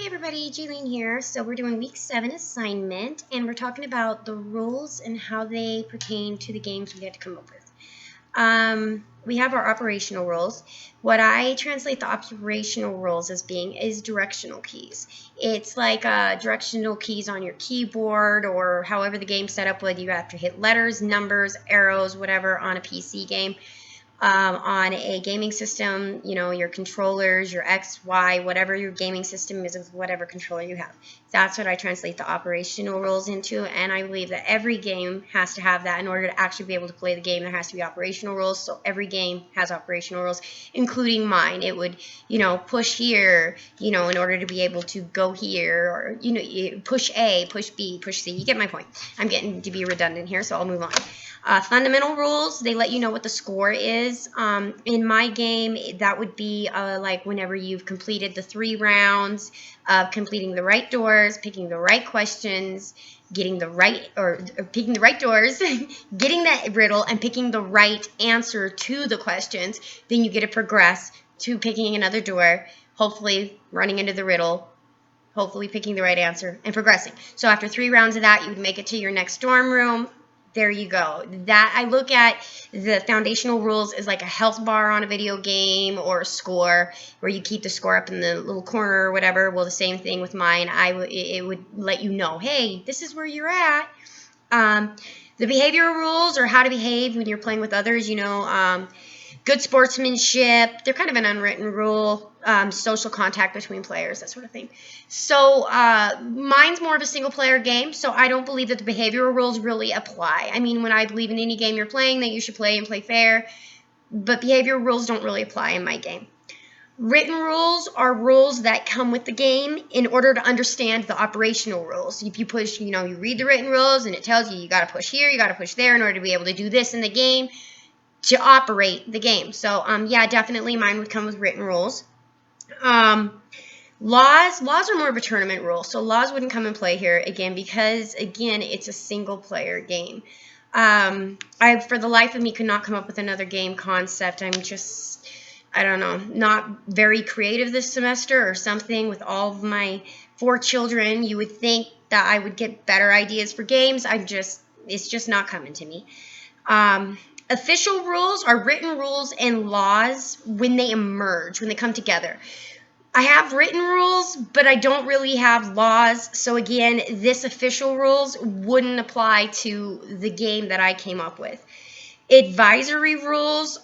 Hi everybody, Jaylene here. So we're doing week 7 assignment and we're talking about the rules and how they pertain to the games we had to come up with. We have our operational rules. What I translate the operational rules as being is directional keys. It's like directional keys on your keyboard or however the game's set up, whether you have to hit letters, numbers, arrows, whatever on a PC game. On a gaming system, you know, your controllers, your X, Y, whatever your gaming system is with whatever controller you have. That's what I translate the operational rules into, and I believe that every game has to have that. In order to actually be able to play the game, there has to be operational rules, so every game has operational rules, including mine. It would, you know, push here, you know, in order to be able to go here, or, you know, push A, push B, push C. You get my point. I'm getting to be redundant here, so I'll move on. Fundamental rules, they let you know what the score is. In my game, that would be like whenever you've completed the 3 rounds of completing the right doors, picking the right questions, getting the right, or picking the right doors, getting that riddle, and picking the right answer to the questions. Then you get to progress to picking another door, hopefully running into the riddle, hopefully picking the right answer, and progressing. So after 3 rounds of that, you would make it to your next dorm room. There you go. That I look at the foundational rules as like a health bar on a video game or a score where you keep the score up in the little corner or whatever. Well, the same thing with mine. It would let you know, hey, this is where you're at. The behavioral rules, or how to behave when you're playing with others, you know, good sportsmanship. They're kind of an unwritten rule. Social contact between players, that sort of thing. So mine's more of a single player game, so I don't believe that the behavioral rules really apply. I mean, when I believe in any game you're playing that you should play and play fair, but behavioral rules don't really apply in my game. Written rules are rules that come with the game in order to understand the operational rules. If you push, you know, you read the written rules and it tells you got to push here, you got to push there in order to be able to do this in the game to operate the game. So, yeah, definitely mine would come with written rules. Laws are more of a tournament rule, so laws wouldn't come in play here again because, again, it's a single-player game. I, for the life of me, could not come up with another game concept. I'm just, I don't know, not very creative this semester or something. With all of my 4 children, you would think that I would get better ideas for games. It's just not coming to me. Official rules are written rules and laws when they emerge, when they come together. I have written rules, but I don't really have laws. So again, this official rules wouldn't apply to the game that I came up with. Advisory rules,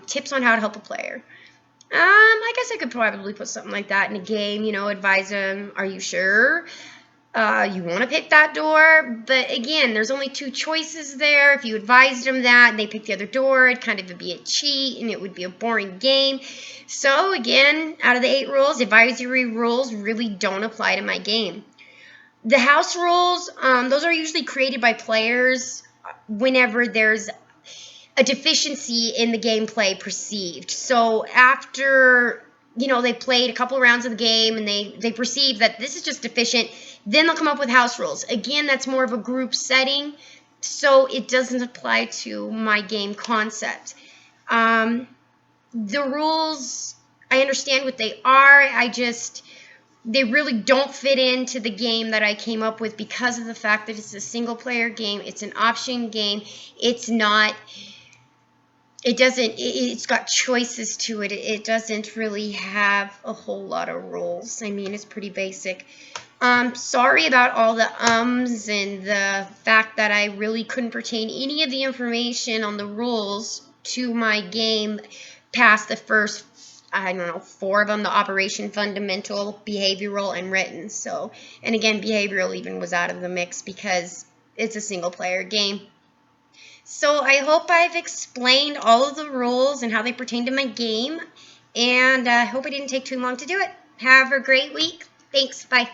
tips on how to help a player. I guess I could probably put something like that in a game, you know, advise them, are you sure? You want to pick that door, but again, there's only 2 choices there. If you advised them that and they picked the other door, it'd kind of be a cheat and it would be a boring game. So again, out of the 8 rules, advisory rules really don't apply to my game. The house rules, those are usually created by players whenever there's a deficiency in the gameplay perceived. So after, you know, they played a couple of rounds of the game and they perceive that this is just deficient, then they'll come up with house rules. Again, that's more of a group setting, so it doesn't apply to my game concept. The rules, I understand what they are. They really don't fit into the game that I came up with because of the fact that it's a single player game. It's an option game. It's got choices to it. It doesn't really have a whole lot of rules. I mean, it's pretty basic. Sorry about all the ums and the fact that I really couldn't pertain any of the information on the rules to my game past the first, I don't know, 4 of them, the operation, fundamental, behavioral, and written. So, and again, behavioral even was out of the mix because it's a single player game. So I hope I've explained all of the rules and how they pertain to my game, and I hope I didn't take too long to do it. Have a great week. Thanks. Bye.